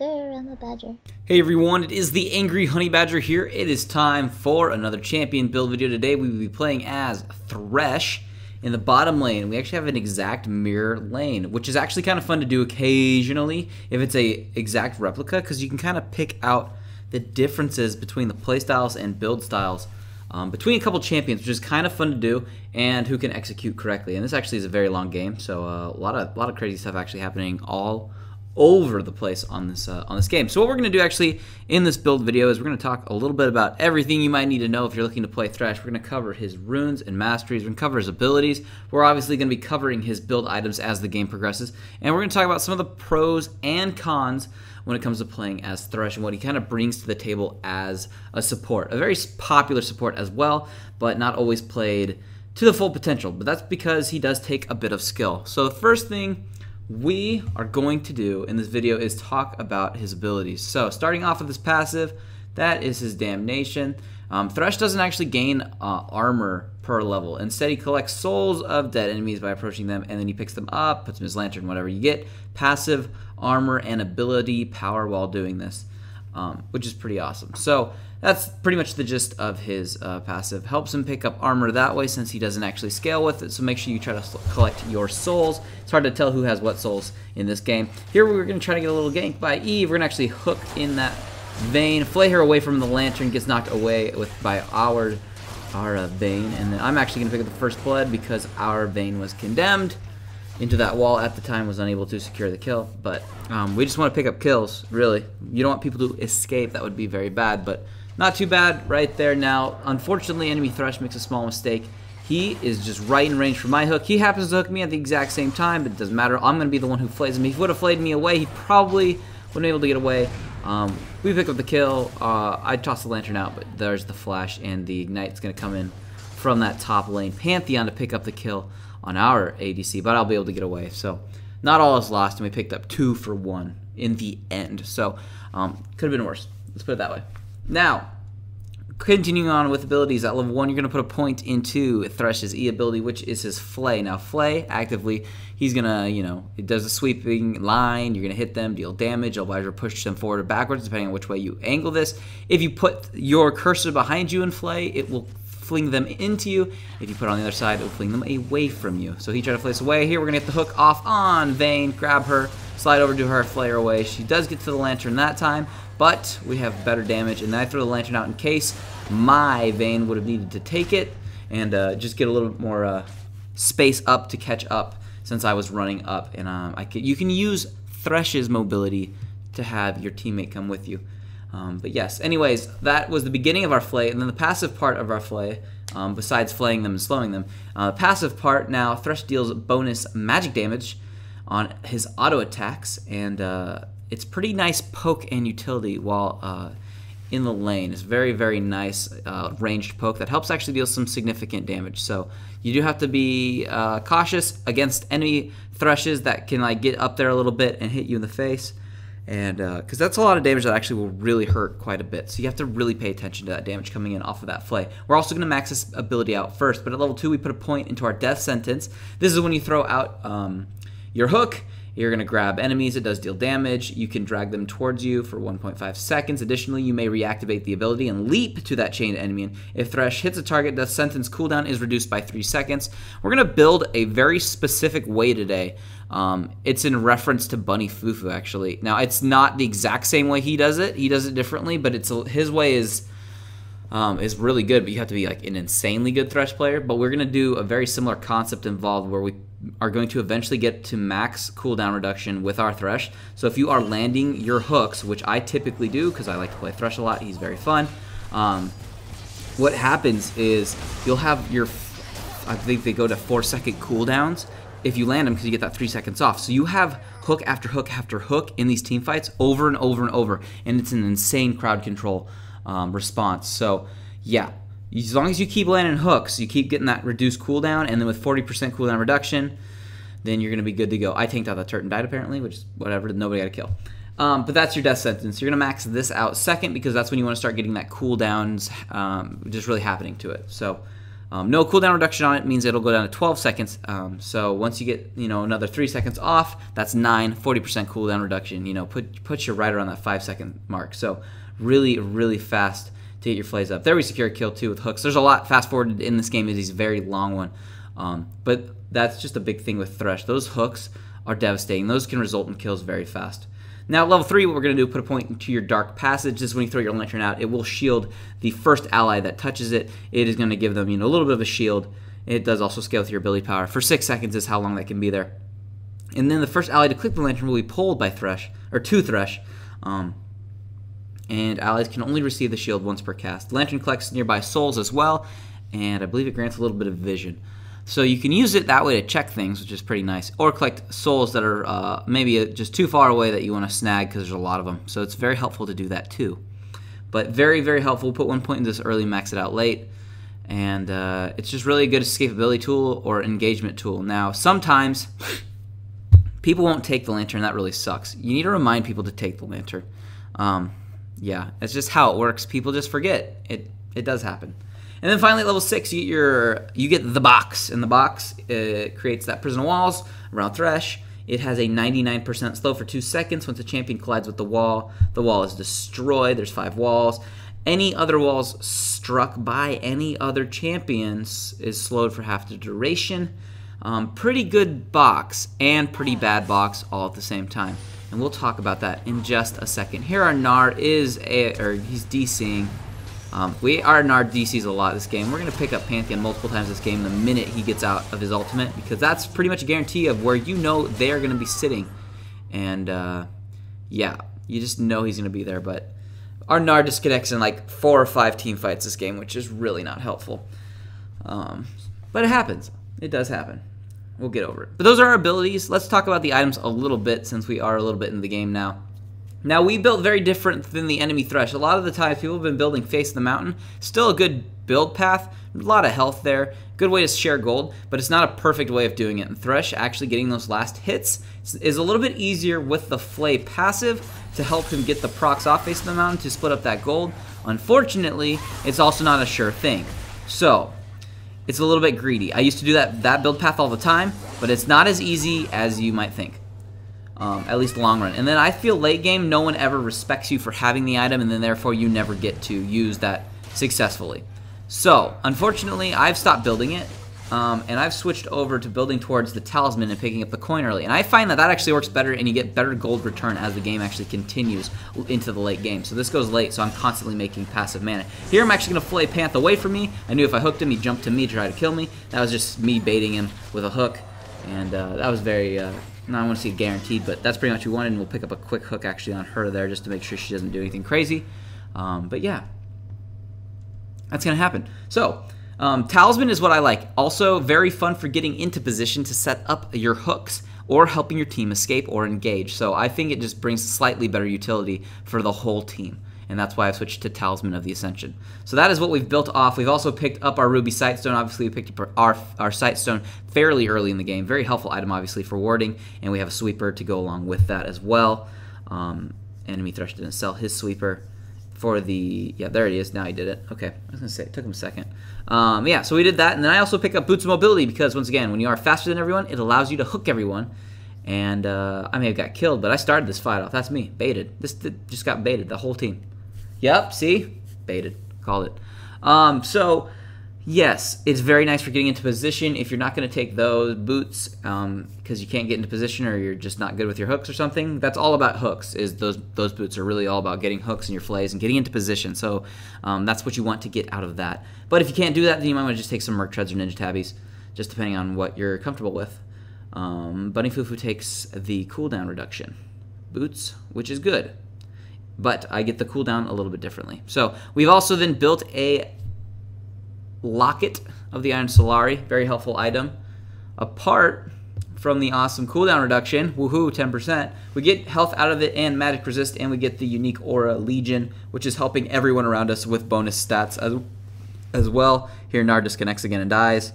Mikael, I'm a badger. Hey everyone, it is the Angry Honey Badger here. It is time for another champion build video. Today we will be playing as Thresh in the bottom lane. We actually have an exact mirror lane, which is actually kind of fun to do occasionally if it's a exact replica, because you can kind of pick out the differences between the playstyles and build styles between a couple champions, which is kind of fun to do, and who can execute correctly. And this actually is a very long game, so a lot of crazy stuff actually happening all over the place on this game. So what we're going to do actually in this build video is we're going to talk a little bit about everything you might need to know if you're looking to play Thresh. We're going to cover his runes and masteries. We're going to cover his abilities. We're obviously going to be covering his build items as the game progresses, and we're going to talk about some of the pros and cons when it comes to playing as Thresh and what he kind of brings to the table as a support. A very popular support as well, but not always played to the full potential. But that's because he does take a bit of skill. So the first thing we are going to do in this video is talk about his abilities. So starting off with his passive, that is his Damnation. Thresh doesn't actually gain armor per level. Instead, he collects souls of dead enemies by approaching them, and then he picks them up, puts them in his lantern, whatever. You get passive armor and ability power while doing this, which is pretty awesome. So that's pretty much the gist of his passive. Helps him pick up armor that way since he doesn't actually scale with it, so make sure you try to collect your souls. It's hard to tell who has what souls in this game. Here we're going to try to get a little gank by Eve. We're going to actually hook in that Vayne, flay her away from the lantern, gets knocked away by our Vayne, and then I'm actually going to pick up the first blood because our Vayne was condemned into that wall at the time, was unable to secure the kill. But we just want to pick up kills, really. You don't want people to escape. That would be very bad, but not too bad right there. Now, unfortunately, enemy Thresh makes a small mistake. He is just right in range for my hook. He happens to hook me at the exact same time, but it doesn't matter. I'm going to be the one who flays him. If he would have flayed me away, he probably wouldn't be able to get away. We pick up the kill. I toss the lantern out, but there's the flash, and the ignite's going to come in from that top lane Pantheon to pick up the kill on our ADC, but I'll be able to get away. So not all is lost, and we picked up 2 for 1 in the end. So could have been worse. Let's put it that way. Now, continuing on with abilities, at level 1, you're going to put a point into Thresh's E ability, which is his Flay. Now, Flay, actively, he's going to, it does a sweeping line. You're going to hit them, deal damage, otherwise or push them forward or backwards, depending on which way you angle this. If you put your cursor behind you in Flay, it will fling them into you. If you put it on the other side, it will fling them away from you. So he tried to flay us away. Here, we're going to get the hook off on Vayne, grab her, slide over to her, flay her away. She does get to the lantern that time, but we have better damage, and then I throw the lantern out in case my Vayne would have needed to take it and just get a little bit more space up to catch up since I was running up. And you can use Thresh's mobility to have your teammate come with you. But yes, anyways, that was the beginning of our flay, and then the passive part of our flay, besides flaying them and slowing them, the passive part, now Thresh deals bonus magic damage on his auto attacks, and it's pretty nice poke and utility while in the lane. It's very, very nice ranged poke that helps actually deal some significant damage. So you do have to be cautious against enemy Threshes that can get up there a little bit and hit you in the face, and because that's a lot of damage that actually will really hurt quite a bit. So you have to really pay attention to that damage coming in off of that flay. We're also going to max this ability out first, but at level 2 we put a point into our death sentence. This is when you throw out your hook. You're going to grab enemies. It does deal damage. You can drag them towards you for 1.5 seconds. Additionally, you may reactivate the ability and leap to that chained enemy. And if Thresh hits a target, death sentence cooldown is reduced by 3 seconds. We're going to build a very specific way today. It's in reference to Bunny Fufu, actually. Now, it's not the exact same way he does it. He does it differently, but his way is really good, but you have to be an insanely good Thresh player. But we're going to do a very similar concept involved where we are going to eventually get to max cooldown reduction with our Thresh. So if you are landing your hooks, which I typically do because I like to play Thresh a lot, he's very fun, what happens is you'll have your, I think they go to 4-second cooldowns if you land them because you get that 3 seconds off. So you have hook after hook after hook in these team fights over and over and over, and it's an insane crowd control response. So yeah, as long as you keep landing hooks, you keep getting that reduced cooldown, and then with 40% cooldown reduction, then you're going to be good to go. I tanked out that turret and died apparently, which is whatever, nobody got a kill. But that's your death sentence. You're going to max this out second because that's when you want to start getting that cooldowns just really happening to it. So No cooldown reduction on it means it'll go down to 12 seconds. So once you get, another 3 seconds off, that's 40% cooldown reduction. Puts you right around that 5-second mark. So really, really fast to get your flays up. There we secure a kill too with hooks. There's a lot fast forwarded in this game. It is a very long one. But that's just a big thing with Thresh. Those hooks are devastating. Those can result in kills very fast. Now, level 3, what we're going to do, put a point into your Dark Passage. This is when you throw your lantern out. It will shield the first ally that touches it. It is going to give them, a little bit of a shield. It does also scale with your ability power. For 6 seconds is how long that can be there. And then the first ally to click the lantern will be pulled by Thresh, or to Thresh. And allies can only receive the shield once per cast. The lantern collects nearby souls as well, and I believe it grants a little bit of vision. So you can use it that way to check things, which is pretty nice, or collect souls that are maybe just too far away that you want to snag because there's a lot of them. So it's very helpful to do that too. But very, very helpful. Put 1 point into this early, max it out late. And it's just really a good escapability tool or engagement tool. Now, sometimes people won't take the lantern. That really sucks. You need to remind people to take the lantern. Yeah, it's just how it works. People just forget. It does happen. And then finally, at level 6, you get the box. And the box creates that prison of walls around Thresh. It has a 99% slow for 2 seconds. Once a champion collides with the wall is destroyed. There's 5 walls. Any other walls struck by any other champions is slowed for half the duration. Pretty good box and pretty bad box all at the same time. And we'll talk about that in just a second. Here our Nard he's DCing. Our Nard DCs a lot this game. We're going to pick up Pantheon multiple times this game the minute he gets out of his ultimate, because that's pretty much a guarantee of where they're going to be sitting. And yeah, you just know he's going to be there. But our Nard disconnects in like 4 or 5 team fights this game, which is really not helpful. But it happens. It does happen. We'll get over it. But those are our abilities. Let's talk about the items a little bit, since we are a little bit in the game now. Now, we built very different than the enemy Thresh. A lot of the times, people have been building Face of the Mountain. Still a good build path. A lot of health there. Good way to share gold, but it's not a perfect way of doing it. And Thresh actually getting those last hits is a little bit easier with the Flay passive to help him get the procs off Face of the Mountain to split up that gold. Unfortunately, it's also not a sure thing. So, it's a little bit greedy. I used to do that build path all the time, but it's not as easy as you might think. At least long run. And then I feel late game, no one ever respects you for having the item, and then therefore you never get to use that successfully. So, unfortunately, I've stopped building it, and I've switched over to building towards the Talisman and picking up the coin early. And I find that actually works better, and you get better gold return as the game actually continues into the late game. So this goes late, so I'm constantly making passive mana. Here I'm actually going to flay Panth away from me. I knew if I hooked him, he'd jump to me to try to kill me. That was just me baiting him with a hook, and that was very... I don't want to see it guaranteed, but that's pretty much what we wanted, and we'll pick up a quick hook actually on her there just to make sure she doesn't do anything crazy. But yeah, that's going to happen. So, Talisman is what I like. Also, very fun for getting into position to set up your hooks or helping your team escape or engage. So I think it just brings slightly better utility for the whole team. And that's why I've switched to Talisman of the Ascension. So that is what we've built off. We've also picked up our Ruby Sightstone. Obviously, we picked up our Sightstone fairly early in the game. Very helpful item, obviously, for warding. And we have a Sweeper to go along with that as well. Enemy Thresh didn't sell his Sweeper for the... Yeah, there it is. Now he did it. Okay, I was going to say, it took him a second. Yeah, so we did that. And then I also picked up Boots of Mobility because, once again, when you are faster than everyone, it allows you to hook everyone. And I may have got killed, but I started this fight off. That's me. Baited. This just got baited, the whole team. Yep, see? Baited. Called it. So, yes, it's very nice for getting into position. If you're not going to take those boots because you can't get into position or you're just not good with your hooks or something, that's all about hooks. Is those boots are really all about getting hooks in your flays and getting into position. So that's what you want to get out of that. But if you can't do that, then you might want to just take some Merc Treads or Ninja Tabbies, just depending on what you're comfortable with. Bunny Fufu takes the cooldown reduction. Boots, which is good. But I get the cooldown a little bit differently. So we've also then built a Locket of the Iron Solari. Very helpful item. Apart from the awesome cooldown reduction, woohoo, 10%, we get health out of it and magic resist, and we get the unique aura Legion, which is helping everyone around us with bonus stats as well. Here Nard disconnects again and dies.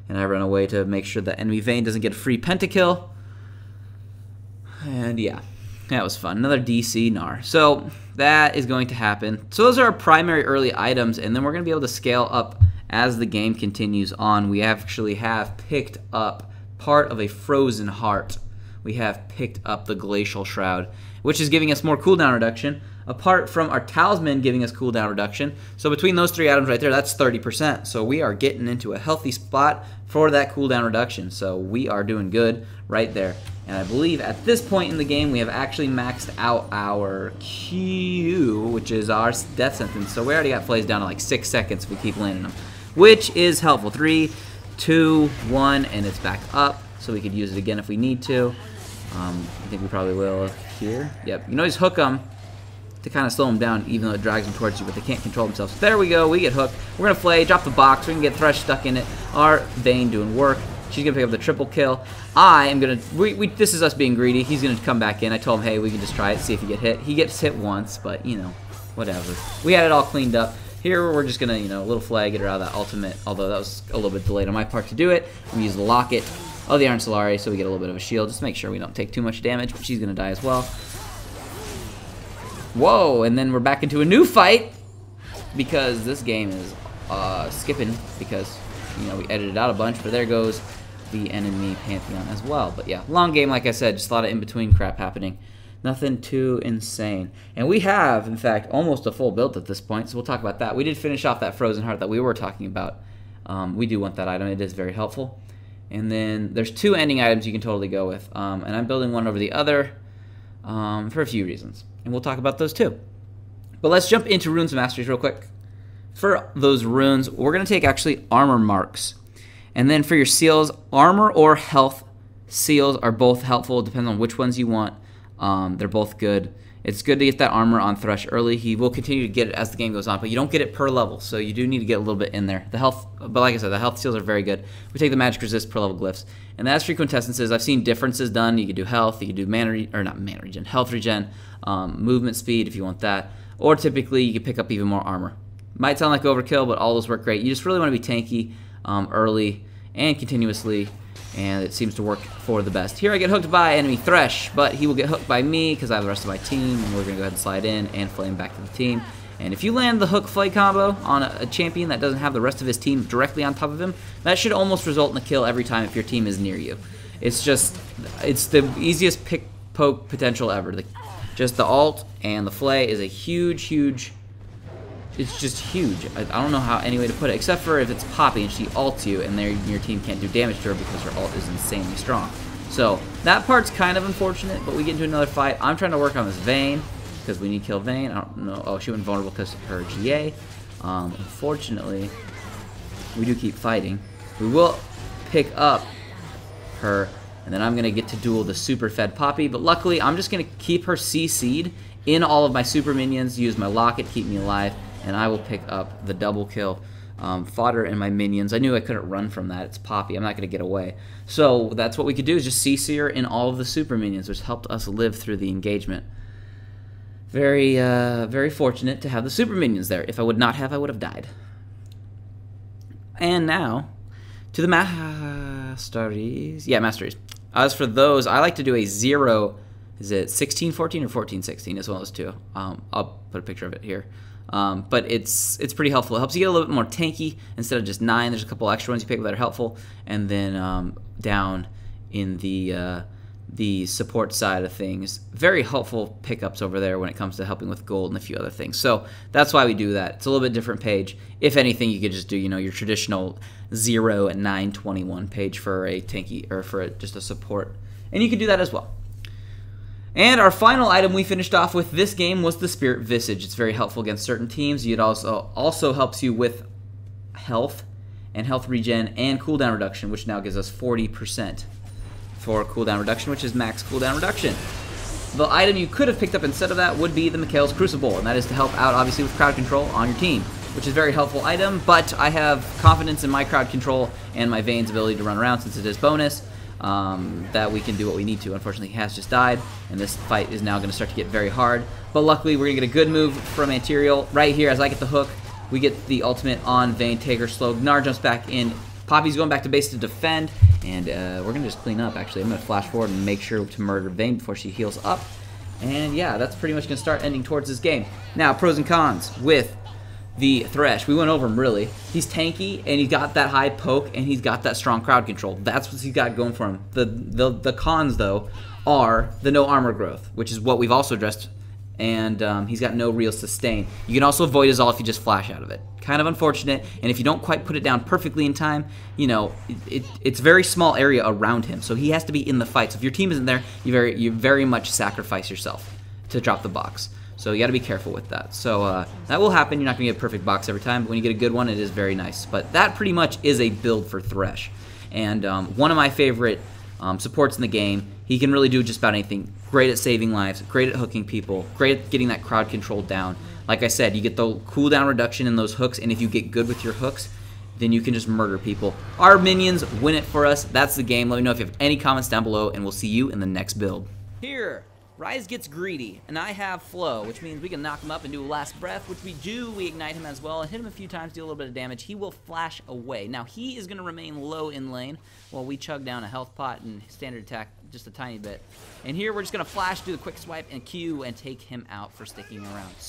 And I run away to make sure that enemy Vayne doesn't get a free pentakill. And yeah. That was fun. Another DC Gnar. So that is going to happen. So those are our primary early items, and then we're going to be able to scale up as the game continues on, we actually have picked up part of a frozen heart. We have picked up the Glacial Shroud, which is giving us more cooldown reduction, apart from our Talisman giving us cooldown reduction. So between those 3 items right there, that's 30%. So we are getting into a healthy spot for that cooldown reduction. So we are doing good right there. And I believe at this point in the game, we have actually maxed out our Q, which is our death sentence. So we already got plays down to like 6 seconds if we keep landing them, which is helpful. 3, 2, 1, and it's back up. So we could use it again if we need to. I think we probably will here. Yep, you can always hook them to kind of slow them down, even though it drags them towards you, but they can't control themselves. There we go, we get hooked. We're going to flay, drop the box, we can get Thresh stuck in it. Our Vayne doing work. She's going to pick up the triple kill. I am going to, this is us being greedy. He's going to come back in. I told him, hey, we can just try it, see if you get hit. He gets hit once, but, you know, whatever. We had it all cleaned up. Here, we're just going to, you know, a little flag, get her out of that ultimate, although that was a little bit delayed on my part to do it. We use the Locket of the Iron Solari, so we get a little bit of a shield, just to make sure we don't take too much damage, but she's going to die as well. Whoa, and then we're back into a new fight, because this game is skipping, because, you know, we edited out a bunch, but there goes the enemy Pantheon as well. But yeah, long game, like I said, just a lot of in-between crap happening. Nothing too insane. And we have, in fact, almost a full build at this point, so we'll talk about that. We did finish off that Frozen Heart that we were talking about. We do want that item. It is very helpful. And then there's 2 ending items you can totally go with. And I'm building one over the other for a few reasons. And we'll talk about those too. But let's jump into Runes Masteries real quick. For those runes, we're going to take actually armor marks. And then for your seals, armor or health seals are both helpful. It depends on which ones you want. They're both good. It's good to get that armor on Thresh early. He will continue to get it as the game goes on, but you don't get it per level, so you do need to get a little bit in there. The health, but like I said, the health seals are very good. We take the magic resist per level glyphs. And as for quintessences, I've seen differences done. You can do health, you can do health regen, movement speed if you want that, or typically you can pick up even more armor. Might sound like overkill, but all those work great. You just really want to be tanky early and continuously, and it seems to work for the best. Here I get hooked by enemy Thresh, but he will get hooked by me because I have the rest of my team, and we're going to go ahead and slide in and flame back to the team. And if you land the hook flay combo on a champion that doesn't have the rest of his team directly on top of him, that should almost result in a kill every time if your team is near you. It's the easiest pick poke potential ever. Just the ult and the flay is a huge, it's just huge. I don't know how any way to put it, except for if it's Poppy and she ults you and your team can't do damage to her because her ult is insanely strong. So that part's kind of unfortunate, but we get into another fight. I'm trying to work on this Vayne because we need to kill Vayne. I don't know. Oh, she went vulnerable because of her GA. Unfortunately, we do keep fighting. We will pick up her, and then I'm going to get to duel the super fed Poppy, but luckily I'm just going to keep her CC'd in all of my super minions, use my Locket, keep me alive, and I will pick up the double kill fodder in my minions. I knew I couldn't run from that. It's Poppy. I'm not going to get away. So that's what we could do, is just CC her in all of the super minions, which helped us live through the engagement. Very, very fortunate to have the super minions there. If I would not have, I would have died. And now, to the Masteries. Yeah, Masteries. As for those, I like to do a 0, is it 16-14 or 14-16? It's one of those two. I'll put a picture of it here. But it's pretty helpful. It helps you get a little bit more tanky instead of just 9. There's a couple extra ones you pick up that are helpful. And then down in the support side of things, very helpful pickups over there when it comes to helping with gold and a few other things. So that's why we do that. It's a little bit different page. If anything, you could just do, you know, your traditional 0 and 921 page for a tanky, or for just a support, and you can do that as well. And our final item we finished off with this game was the Spirit Visage. It's very helpful against certain teams. It also helps you with health and health regen and cooldown reduction, which now gives us 40% for cooldown reduction, which is max cooldown reduction. The item you could have picked up instead of that would be the Mikael's Crucible, and that is to help out, obviously, with crowd control on your team, which is a very helpful item, but I have confidence in my crowd control and my Vayne's ability to run around, since it is bonus, that we can do what we need to. Unfortunately, he has just died, and this fight is now going to start to get very hard, but luckily we're going to get a good move from Antirial. Right here, as I get the hook, we get the ultimate on Vayne, take her slow, Gnar jumps back in, Poppy's going back to base to defend, and we're going to just clean up, actually. I'm going to flash forward and make sure to murder Vayne before she heals up. And yeah, that's pretty much going to start ending towards this game. Now, pros and cons with the Thresh, we went over him really. He's tanky, and he's got that high poke, and he's got that strong crowd control. That's what he's got going for him. The cons, though, are the no armor growth, which is what we've also addressed, and he's got no real sustain. You can also avoid his all if you just flash out of it. Kind of unfortunate, and if you don't quite put it down perfectly in time, you know, it's a very small area around him, so he has to be in the fight. So if your team isn't there, you very much sacrifice yourself to drop the box. So you got to be careful with that. So that will happen. You're not going to get a perfect box every time, but when you get a good one, it is very nice. But that pretty much is a build for Thresh. And one of my favorite supports in the game. He can really do just about anything. Great at saving lives, great at hooking people, great at getting that crowd control down. Like I said, you get the cooldown reduction in those hooks, and if you get good with your hooks, then you can just murder people. Our minions win it for us. That's the game. Let me know if you have any comments down below, and we'll see you in the next build. Here. Rise gets greedy, and I have flow, which means we can knock him up and do a last breath, which we do. We ignite him as well and hit him a few times, deal a little bit of damage. He will flash away. Now, he is going to remain low in lane while we chug down a health pot and standard attack just a tiny bit. And here we're just going to flash, do the quick swipe, and Q, and take him out for sticking around. So